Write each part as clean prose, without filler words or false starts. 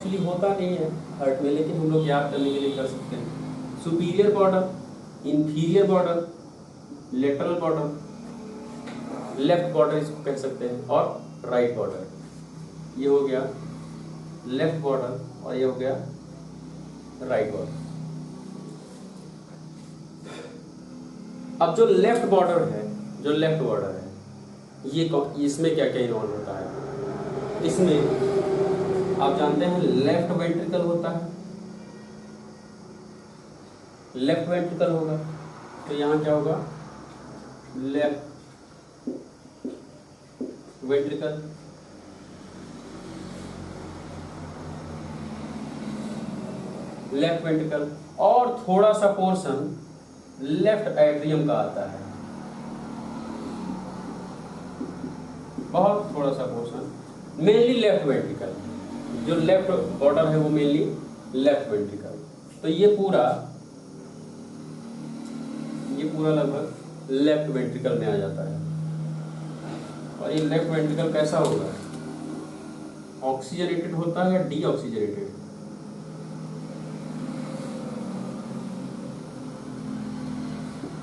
Actually होता नहीं है हार्ट में, लेकिन हम लोग याद करने के लिए कर सकते हैं। Superior border, inferior border, lateral border, left border इसको कह सकते हैं, और राइट बॉर्डर। ये हो गया लेफ्ट बॉर्डर और ये हो गया राइट बॉर्डर। अब जो लेफ्ट बॉर्डर है, जो लेफ्ट बॉर्डर है, ये इसमें क्या क्या इन्वॉल्व होता है? इसमें आप जानते हैं लेफ्ट वेंट्रिकल होता है। लेफ्ट वेंट्रिकल होगा तो यहाँ क्या होगा? लेफ्ट वेंट्रिकल, लेफ्ट वेंट्रिकल, और थोड़ा सा पोर्शन लेफ्ट एट्रियम का आता है, बहुत थोड़ा सा पोर्शन, मेनली लेफ्ट वेंट्रिकल। जो लेफ्ट बॉर्डर है वो मेनली लेफ्ट वेंट्रिकल। तो ये पूरा लगभग लेफ्ट वेंट्रिकल में आ जाता है। और ये लेफ्ट वेंट्रिकल कैसा होगा? ऑक्सीजनेटेड होता है या डीऑक्सीजनेटेड?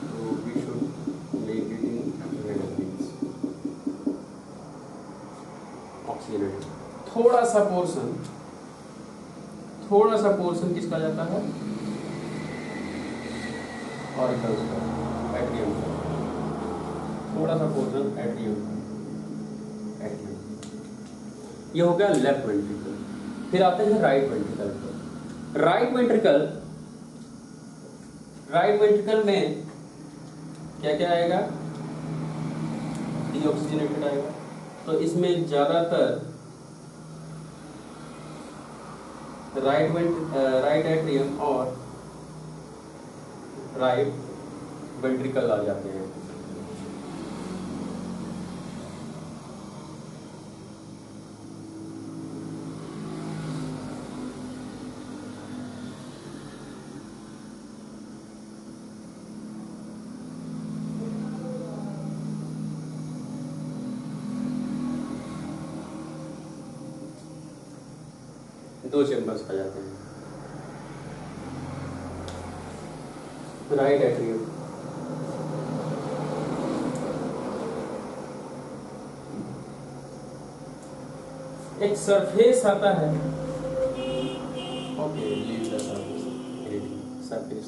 तो we should make it in radians. Oxygenated. थोड़ा सा पोर्शन किसका जाता है? ऑरिकल्स का, एट्रियम का। थोड़ा सा पोर्शन एट्रियम का, ये हो गया लेफ्ट वेंट्रिकल। फिर आते हैं राइट वेंट्रिकल पर। राइट वेंट्रिकल में क्या क्या आएगा? डीऑक्सीजनेटेड आएगा। तो इसमें ज्यादातर राइट एट्रियम और राइट वेंट्रिकल आ जाते हैं। दो चेम्बर्स आ जाते हैं। राइट एट्रियम, एक सरफेस आता है। Okay, leave the surface.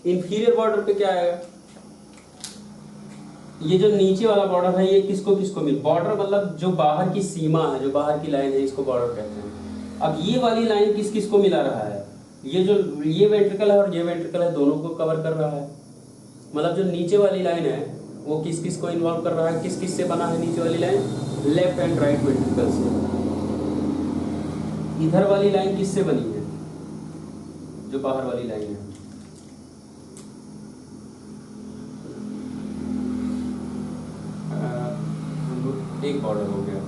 Inferior border पे क्या आएगा? ये जो नीचे वाला बॉर्डर है, ये किसको किसको मिल, बॉर्डर मतलब जो बाहर की सीमा है, जो बाहर की लाइन है, इसको बॉर्डर कहते हैं। अब ये वाली लाइन किस किस को मिला रहा है? ये वेंट्रिकल है और ये वेंट्रिकल है, दोनों को कवर कर रहा है। मतलब जो नीचे वाली लाइन है वो किस किस को इन्वॉल्व कर रहा है? किस किस से बना है नीचे वाली line? Left and right ventricle से। इधर वाली लाइन किससे बनी है? जो बाहर वाली लाइन है, एक बॉर्डर हो गया,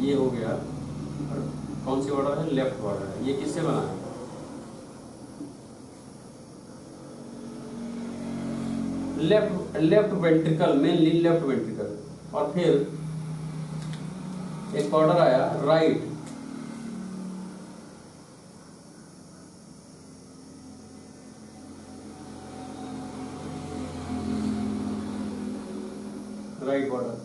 ये हो गया, और कौन सी बॉर्डर है? लेफ्ट बॉर्डर है। ये किससे बना है? Left ventricle, mainly left ventricle. और फिर एक बॉर्डर आया राइट बॉर्डर।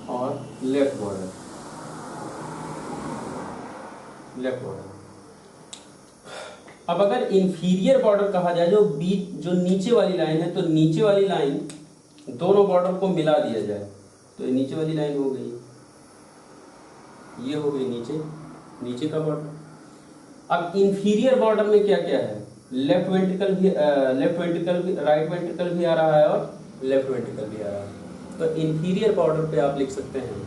और लेफ्ट बॉर्डर। अब अगर इंफीरियर बॉर्डर कहा जाए, जो नीचे वाली लाइन है, तो नीचे वाली लाइन दोनों बॉर्डर को मिला दिया जाए, तो ये नीचे वाली लाइन हो गई, ये हो गई नीचे का बॉर्डर। अब इंफीरियर बॉर्डर में क्या क्या है? लेफ्ट वेंट्रिकल भी, राइट वेंट्रिकल भी आ रहा है और लेफ्ट वेंट्रिकल भी आ रहा है। तो इंफीरियर बॉर्डर पे आप लिख सकते हैं,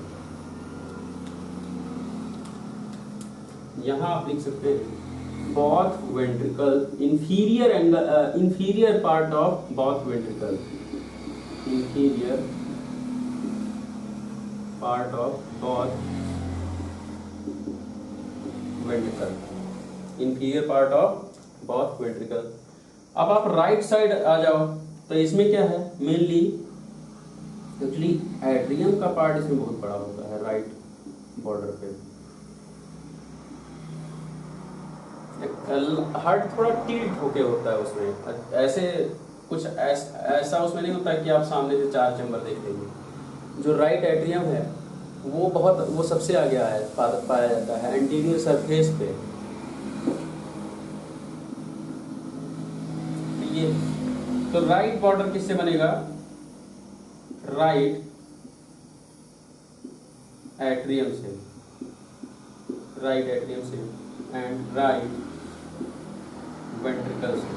यहां आप लिख सकते हैं both ventricle, inferior part of both ventricle, inferior part of both ventricle, inferior part of both ventricle. अब आप राइट साइड आ जाओ तो इसमें क्या है, मेनली एक्चुअली एट्रियम का पार्ट इसमें बहुत बड़ा होता है राइट बॉर्डर पे। हार्ट थोड़ा टिल्ट होके होता है उसमें, ऐसे कुछ ऐसा उसमें नहीं होता कि आप सामने से 4 चैम्बर देख लेंगे। जो राइट एट्रियम है वो सबसे आगे पाया जाता है एंटीरियर सरफेस पे। ये तो राइट बॉर्डर किससे बनेगा, राइट एट्रियम से, राइट एट्रियम से एंड राइट वेंट्रिकल से।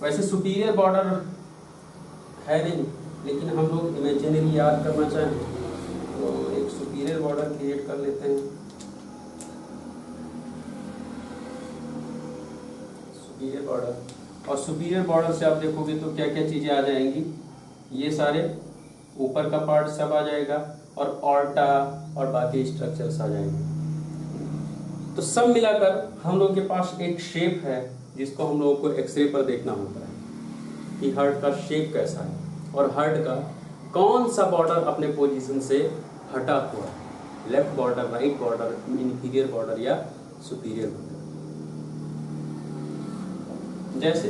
वैसे सुपीरियर बॉर्डर है नहीं, लेकिन हम लोग इमेजिनरी याद करना चाहें तो एक सुपीरियर बॉर्डर क्रिएट कर लेते हैं। सुपीरियर बॉर्डर, और सुपीरियर बॉर्डर से आप देखोगे तो क्या क्या चीज़ें आ जाएंगी, ये सारे ऊपर का पार्ट सब आ जाएगा और ऑर्टा और बाकी स्ट्रक्चर्स आ जाएंगे। तो सब मिलाकर हम लोगों के पास एक शेप है जिसको हम लोगों को एक्सरे पर देखना होता है कि हार्ट का शेप कैसा है और हार्ट का कौन सा बॉर्डर अपने पोजीशन से हटा हुआ है, left border, right border, inferior border या सुपीरियर बॉर्डर। जैसे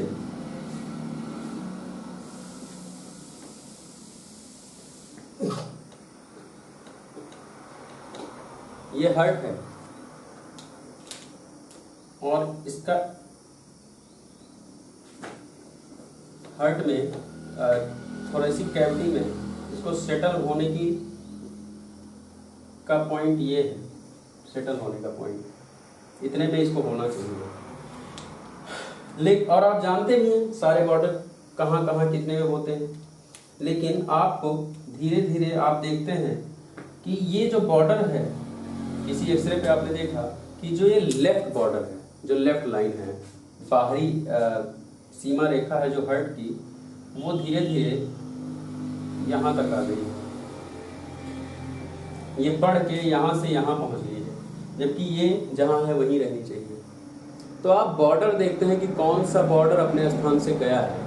ये हार्ट है और इसका हार्ट में थोड़ी सी कैविटी में इसको सेटल होने की का पॉइंट ये है, सेटल होने का पॉइंट इतने में इसको होना चाहिए। लेकिन और आप जानते भी हैं सारे बॉर्डर कहाँ कहाँ कितने में होते हैं, लेकिन आपको धीरे धीरे आप देखते हैं कि ये जो बॉर्डर है, किसी एक्सरे पे आपने देखा कि जो ये लेफ्ट बॉर्डर है, जो लेफ्ट लाइन है, बाहरी सीमा रेखा है जो हार्ट की, वो धीरे धीरे यहाँ तक आ गई है, ये बढ़ के यहाँ से यहाँ पहुँच गई है, जबकि ये जहाँ है वहीं रहनी चाहिए। तो आप बॉर्डर देखते हैं कि कौन सा बॉर्डर अपने स्थान से गया है।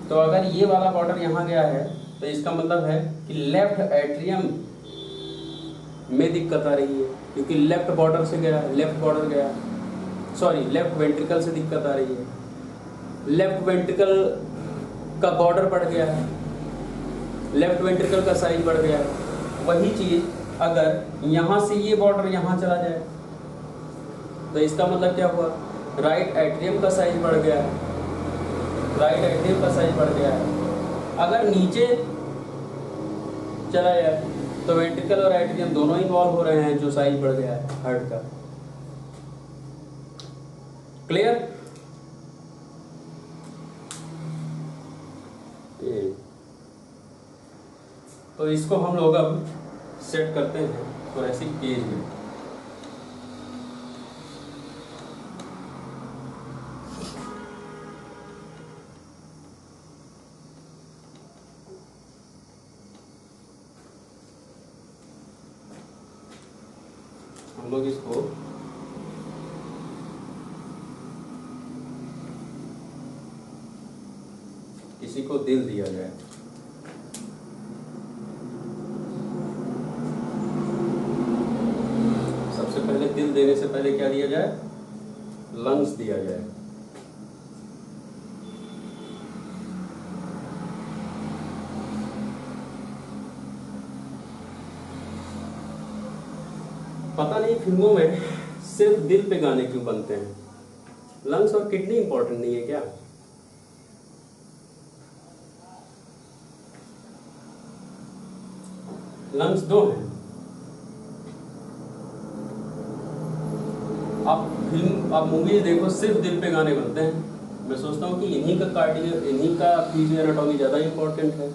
तो अगर ये वाला बॉर्डर यहाँ गया है तो इसका मतलब है कि लेफ्ट एट्रियम में दिक्कत आ रही है, क्योंकि लेफ्ट बॉर्डर से गया, लेफ्ट बॉर्डर गया, सॉरी लेफ्ट वेंट्रिकल से दिक्कत आ रही है, लेफ्ट वेंट्रिकल का बॉर्डर बढ़ गया है, लेफ्ट वेंट्रिकल का साइज बढ़ गया है। वही चीज़ अगर यहाँ से ये बॉर्डर यहाँ चला जाए तो इसका मतलब क्या हुआ, राइट एट्रियम का साइज बढ़ गया है, राइट एट्रियम का साइज बढ़ गया है। अगर नीचे चला जाए तो वेंट्रिकल और एट्रियम दोनों इन्वॉल्व हो रहे हैं, जो साइज बढ़ गया है हार्ट का। क्लियर? तो इसको हम लोग अब सेट करते हैं तो ऐसी केज में। हम लोग इसको किसी को दिल दिया जाए, सबसे पहले दिल देने से पहले क्या दिया जाए, लंग्स दिया जाए। पता नहीं फिल्मों में सिर्फ दिल पे गाने क्यों बनते हैं, लंग्स और किडनी इंपॉर्टेंट नहीं है क्या? लंग्स दो हैं। आप मूवीज देखो सिर्फ दिल पे गाने बनते हैं। मैं सोचता हूँ कि इन्हीं का कार्डियो, इन्हीं का फिजियो एनाटॉमी ज़्यादा इम्पोर्टेंट है।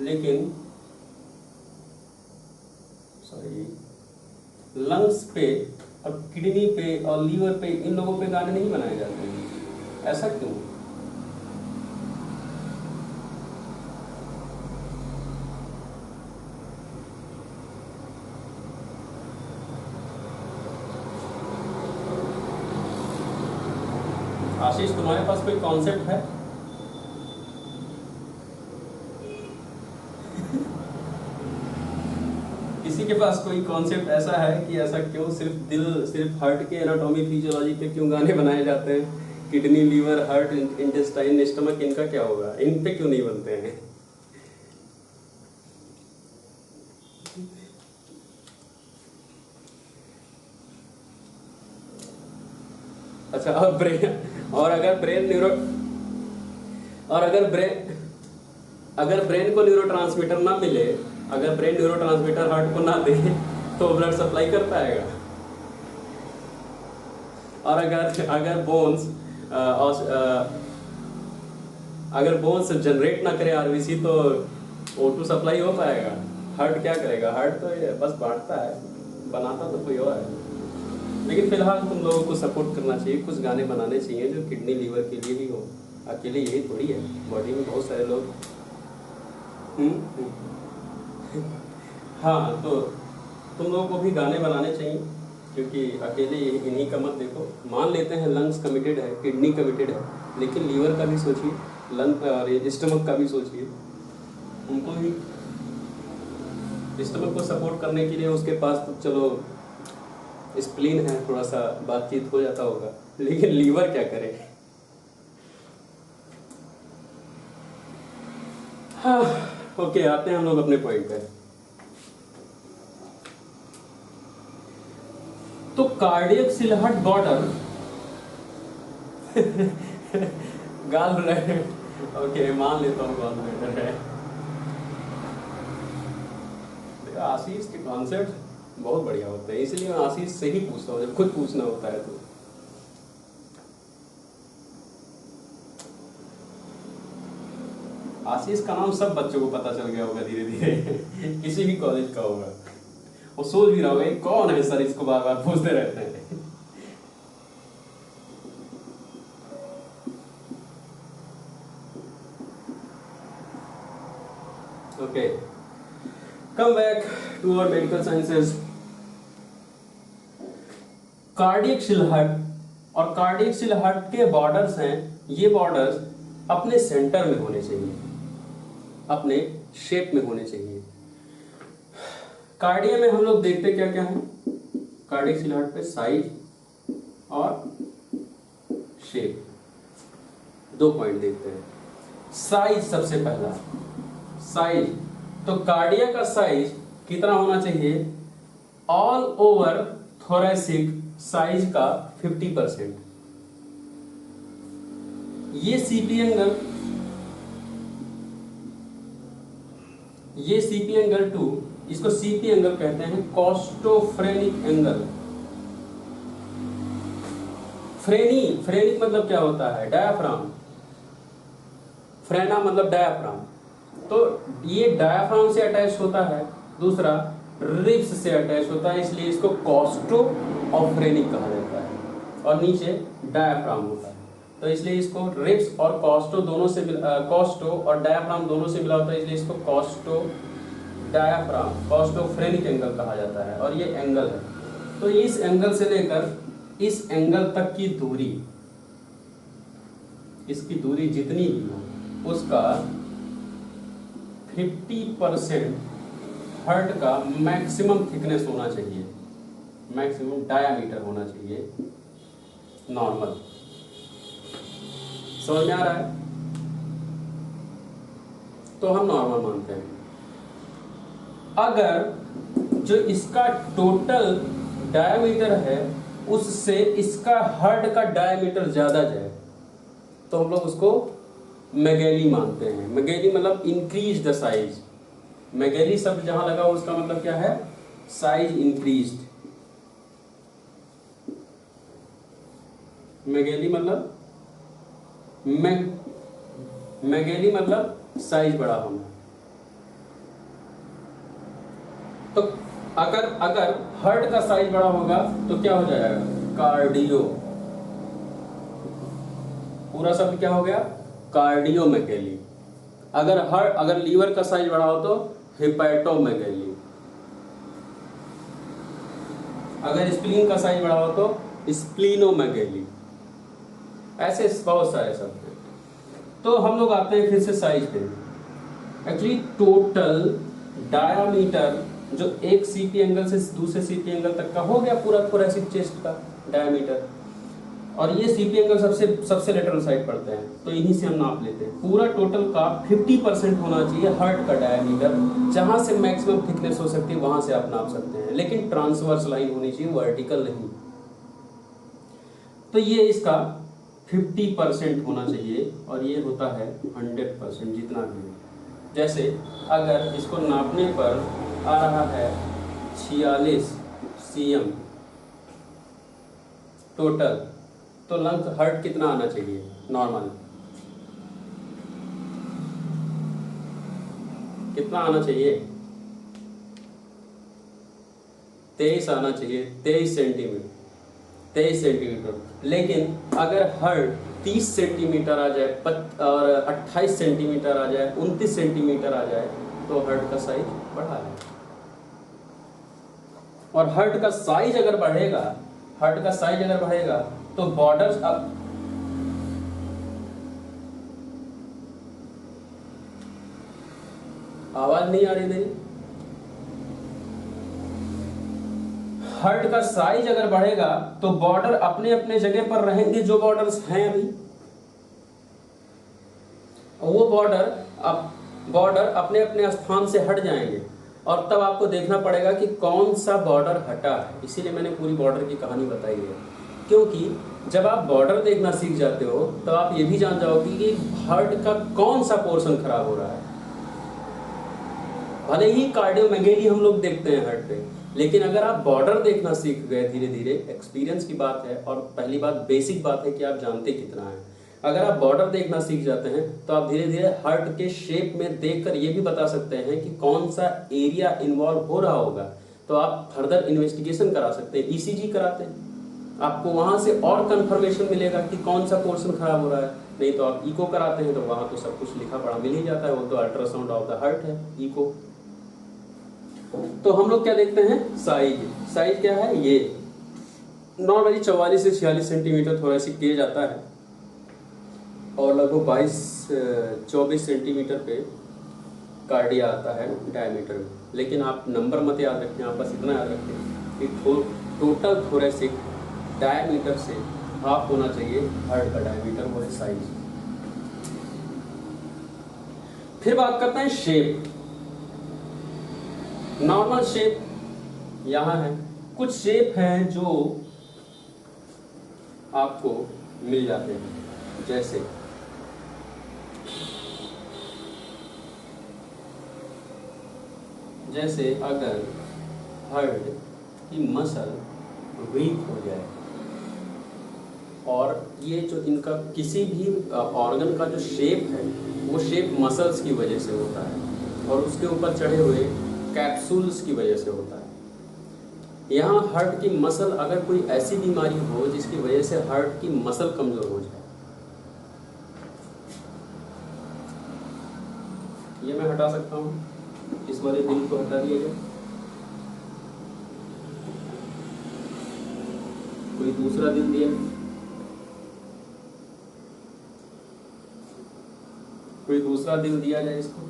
लेकिन लंग्स पे और किडनी पे और लीवर पे, इन लोगों पे गाने नहीं बनाए जाते हैं, ऐसा क्यों? आशीष, तुम्हारे पास कोई कॉन्सेप्ट है? किसी के पास कोई कॉन्सेप्ट ऐसा है कि ऐसा क्यों सिर्फ दिल, सिर्फ हार्ट के एनाटॉमी फिजियोलॉजी पे क्यों गाने बनाए जाते हैं? Kidney, liver, heart, intestine, stomach, इनका क्या होगा? इन पे क्यों नहीं बनते हैं? अच्छा, और ब्रेन, और अगर ब्रेन न्यूरो, और अगर ब्रेन को न्यूरोट्रांसमीटर ना मिले, अगर ब्रेन न्यूरोट्रांसमीटर हार्ट को ना दे तो ब्लड सप्लाई कर पाएगा? और अगर बोन्स जनरेट ना करे आरबीसी तो O2 सप्लाई हो पाएगा? हार्ट क्या करेगा? हार्ट तो ये बस बांटता है, बनाता तो कोई और है। लेकिन फिलहाल तुम लोगों को सपोर्ट करना चाहिए, कुछ गाने बनाने चाहिए जो किडनी लीवर के लिए भी हो। अकेले यही थोड़ी है, बॉडी में बहुत सारे लोग। हाँ, तो तुम लोगों को भी गाने बनाने चाहिए, क्योंकि अकेले इन्हीं का मत देखो। मान लेते हैं लंग्स कमिटेड है, किडनी कमिटेड है, लेकिन लीवर का भी सोचिए, लंग और स्टमक का भी सोचिए। उनको भी स्टमक को सपोर्ट करने के लिए उसके पास तो चलो स्प्लीन है, थोड़ा सा बातचीत हो जाता होगा, लेकिन लीवर क्या करे? हाँ, ओके, आते हैं हम लोग अपने पॉइंट पे। तो cardiac Sylhet border gall bladder, okay मान लेता हूँ गाल ब्लैडर है। आशीष के कॉन्सेप्ट बहुत बढ़िया होते हैं, इसलिए मैं आशीष से ही पूछता हूँ जब खुद पूछना होता है तो। आशीष का नाम सब बच्चों को पता चल गया होगा धीरे धीरे किसी भी कॉलेज का होगा। वो सोच भी रहा होगा कौन है सर, इसको बार बार पूछते रहते हैं। Okay, come back to our medical sciences. Cardiac silhouette और कार्डियक सिलहट के बॉर्डर्स हैं, ये बॉर्डर्स अपने सेंटर में होने चाहिए, अपने शेप में होने चाहिए। कार्डिया में हम लोग देखते क्या क्या है? कार्डियक सिलहट पे साइज और शेप, दो पॉइंट देखते हैं। साइज सबसे पहला, साइज तो कार्डिया का साइज कितना होना चाहिए? ऑल ओवर थोरेसिक साइज का 50%। ये सीपी एंगल, ये सीपी एंगल 2, इसको सीपी एंगल कहते हैं, कॉस्टोफ्रेनिक एंगल। फ्रेनिक मतलब क्या होता है? डायाफ्राम। फ्रेना मतलब डायाफ्राम, तो ये डायाफ्राम से अटैच होता है, दूसरा रिब्स से अटैच होता है, इसलिए इसको कॉस्टोफ्रेनिक कहा जाता है। और नीचे डायाफ्राम होता है, तो इसलिए इसको रिब्स और कॉस्टो दोनों से कॉस्टो और डायाफ्राम दोनों से मिला होता है, इसलिए इसको कॉस्टो डायाफ्राम, कॉस्टोफ्रेनिक एंगल कहा जाता है। और ये एंगल है, तो इस एंगल से लेकर इस एंगल तक की दूरी, इसकी दूरी जितनी भी हो उसका 50% हार्ट का मैक्सिमम थिकनेस होना चाहिए, मैक्सिमम डायामीटर होना चाहिए नॉर्मल। समझ में आ रहा है? तो हम नॉर्मल मानते हैं। अगर जो इसका टोटल डायामीटर है उससे इसका हार्ट का डायामीटर ज्यादा जाए तो हम लोग उसको मेगेली मानते हैं। मेगेली मतलब इंक्रीज द साइज। मेगेली शब्द जहां लगा हो उसका मतलब क्या है? Size increased. मेगेली मतलब मेगेली मतलब साइज बड़ा होना। तो अगर हार्ट का साइज बड़ा होगा तो क्या हो जाएगा? कार्डियो। पूरा शब्द क्या हो गया? कार्डियोमेगेली। अगर लीवर का साइज बड़ा हो तो हेपेटोमेगेली। अगर स्प्लीन का साइज बड़ा हो तो स्प्लीनोमेगेली। ऐसे बहुत सारे शब्द हैं। तो हम लोग आते हैं फिर से साइज पे। एक्चुअली टोटल डायामीटर जो एक सीपी एंगल से दूसरे सीपी एंगल तक का हो गया पूरा थोरेसिक चेस्ट का डायामीटर, और ये सीपी एंगल सबसे लेटरल साइड पड़ते हैं, तो इन्हीं से हम नाप लेते हैं। पूरा टोटल का 50% होना चाहिए हार्ट का डायामीटर, जहां से मैक्सिमम थिकनेस हो सकती है वहां से आप नाप सकते हैं, लेकिन ट्रांसवर्स लाइन होनी चाहिए, वर्टिकल नहीं। तो ये इसका 50% होना चाहिए और ये होता है 100% जितना भी है। जैसे अगर इसको नापने पर आ रहा है 46 cm टोटल, तो लंथ हर्ट कितना आना चाहिए नॉर्मल, कितना आना चाहिए? 23 आना चाहिए, 23 सेंटीमीटर। लेकिन अगर हर्ट 30 सेंटीमीटर आ जाए और 28 सेंटीमीटर आ जाए, 29 सेंटीमीटर आ जाए, तो हर्ट का साइज बढ़ा है। और हर्ट का साइज अगर बढ़ेगा तो बॉर्डर्स अब आवाज नहीं आ रही मेरी। हर्ट का साइज अगर बढ़ेगा तो बॉर्डर अपने अपने जगह पर रहेंगे, जो बॉर्डर्स हैं अभी, वो बॉर्डर अपने अपने स्थान से हट जाएंगे, और तब आपको देखना पड़ेगा कि कौन सा बॉर्डर हटा है। इसीलिए मैंने पूरी बॉर्डर की कहानी बताई है, क्योंकि जब आप बॉर्डर देखना सीख जाते हो तो आप ये भी जान जाओगे कि हार्ट का कौन सा पोर्शन खराब हो रहा है। भले ही कार्डियोमेगेली हम लोग देखते हैं हार्ट पे, लेकिन अगर आप बॉर्डर देखना सीख गए धीरे धीरे, एक्सपीरियंस की बात है, और पहली बात बेसिक बात है कि आप जानते कितना है। अगर आप बॉर्डर देखना सीख जाते हैं तो आप धीरे धीरे हार्ट के शेप में देखकर ये भी बता सकते हैं कि कौन सा एरिया इन्वॉल्व हो रहा होगा, तो आप फर्दर इन्वेस्टिगेशन करा सकते हैं। ईसीजी कराते हैं, आपको वहां से और कंफर्मेशन मिलेगा कि कौन सा पोर्शन खराब हो रहा है। नहीं तो आप इको कराते हैं तो वहां तो सब कुछ लिखा पढ़ा मिल ही जाता है, वो तो अल्ट्रासाउंड ऑफ द हार्ट है इको। तो हम लोग क्या देखते हैं? साइज क्या है? ये नॉर्मली 44 से 46 सेंटीमीटर थोरेसिक किया जाता है, और लगभग 22-24 सेंटीमीटर पे कार्डिया आता है डायमीटर में। लेकिन आप नंबर मत याद रखें, आप बस इतना याद रखें कि टोटल थोरेसिक डायमीटर से हाफ होना चाहिए हार्ट का डायमीटर, वो है साइज। फिर बात करते हैं शेप। नॉर्मल शेप यहाँ है, कुछ शेप हैं जो आपको मिल जाते हैं, जैसे अगर हार्ट की मसल वीक हो जाए, और ये जो इनका किसी भी ऑर्गन का जो शेप है वो शेप मसल्स की वजह से होता है, और उसके ऊपर चढ़े हुए कैप्सूल्स की वजह से होता है। यहाँ हार्ट की मसल, अगर कोई ऐसी बीमारी हो जिसकी वजह से हार्ट की मसल कमजोर हो जाए, ये मैं हटा सकता हूँ, इस वाले दिल को हटा दिया जाए, कोई दूसरा दिल दिया, कोई दूसरा दिल दिया जाए इसको।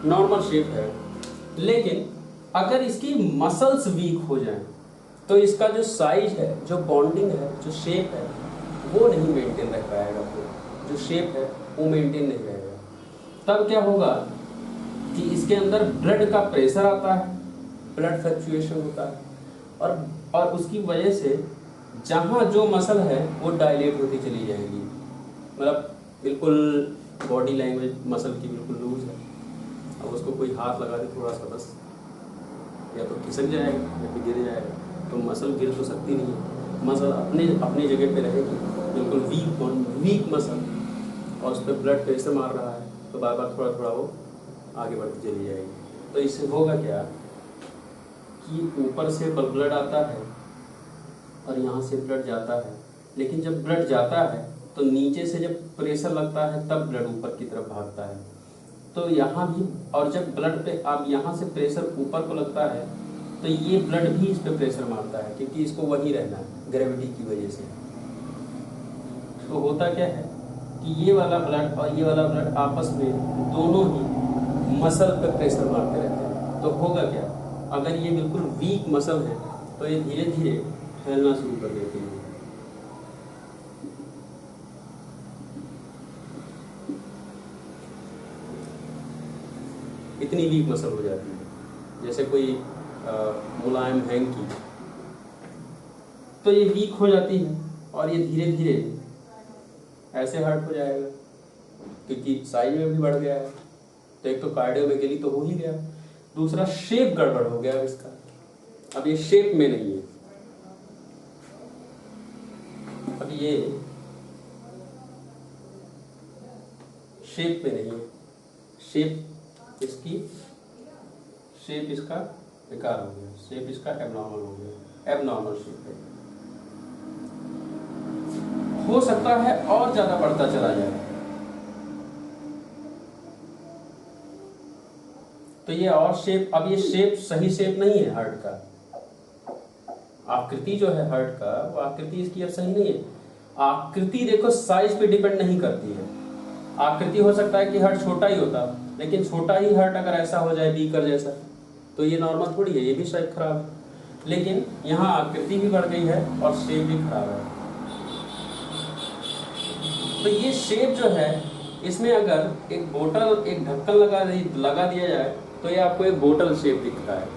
नॉर्मल शेप है, लेकिन अगर इसकी मसल्स वीक हो जाएं तो इसका जो साइज है, जो बॉन्डिंग है, जो शेप है, वो नहीं मेंटेन रह पाएगा। जो शेप है वो मेंटेन नहीं रहेगा। तब क्या होगा कि इसके अंदर ब्लड का प्रेशर आता है, ब्लड फ्लक्चुएशन होता है, और उसकी वजह से जहाँ जो मसल है वो डायलेट होती चली जाएगी। मतलब बिल्कुल बॉडी लैंग्वेज मसल की बिल्कुल लूज है, अब उसको कोई हाथ लगा दे थोड़ा सा, बस या तो खिसक जाएगा या फिर गिर जाएगा। तो मसल गिर तो सकती नहीं है, मसल अपनी जगह पे रहेगी, बिल्कुल वीक मसल, और उस पर ब्लड प्रेशर मार रहा है, तो बार बार थोड़ा थोड़ा वो आगे बढ़ती चली जाएगी। तो इससे होगा क्या कि ऊपर से ब्लड आता है और यहाँ से ब्लड जाता है, लेकिन जब ब्लड जाता है तो नीचे से जब प्रेशर लगता है तब ब्लड ऊपर की तरफ भागता है। तो यहाँ भी, और जब ब्लड पे अब यहाँ से प्रेशर ऊपर को लगता है तो ये ब्लड भी इस पे प्रेशर मारता है, क्योंकि इसको वहीं रहना है ग्रेविटी की वजह से। तो होता क्या है कि ये वाला ब्लड और ये वाला ब्लड आपस में दोनों ही मसल पे प्रेशर मारते रहते हैं। तो होगा क्या, अगर ये बिल्कुल वीक मसल है तो ये धीरे धीरे फैलना शुरू कर देते हैं। इतनी वीक मसल हो जाती है, जैसे कोई मुलायम हैंकी, तो ये वीक हो जाती है और ये धीरे धीरे ऐसे हर्ट हो जाएगा, क्योंकि साइज में भी बढ़ गया है। तो एक तो कार्डियोमेगेली तो हो ही गया, दूसरा शेप गड़बड़ हो गया इसका। अब ये शेप में नहीं है, अब ये शेप में नहीं है, शेप इसका बेकार हो गया, शेप इसका एबनॉर्मल हो गया, एबनॉर्मल शेप है। हो सकता है और ज्यादा बढ़ता चला जाए। तो ये और शेप, अब ये शेप सही शेप नहीं है हार्ट का। आकृति जो है हार्ट का, वो आकृति इसकी अब सही नहीं है। आकृति देखो साइज पे डिपेंड नहीं करती है। आकृति हो सकता है कि हार्ट छोटा ही होता, लेकिन छोटा ही हार्ट अगर ऐसा हो जाए बीकर जैसा, तो ये नॉर्मल थोड़ी है, ये भी शायद खराब है। लेकिन यहाँ आकृति भी बढ़ गई है और शेप भी खराब है। तो ये शेप जो है, इसमें अगर एक बोतल, एक ढक्कन लगा दिया जाए तो ये आपको एक बोतल शेप दिखता है।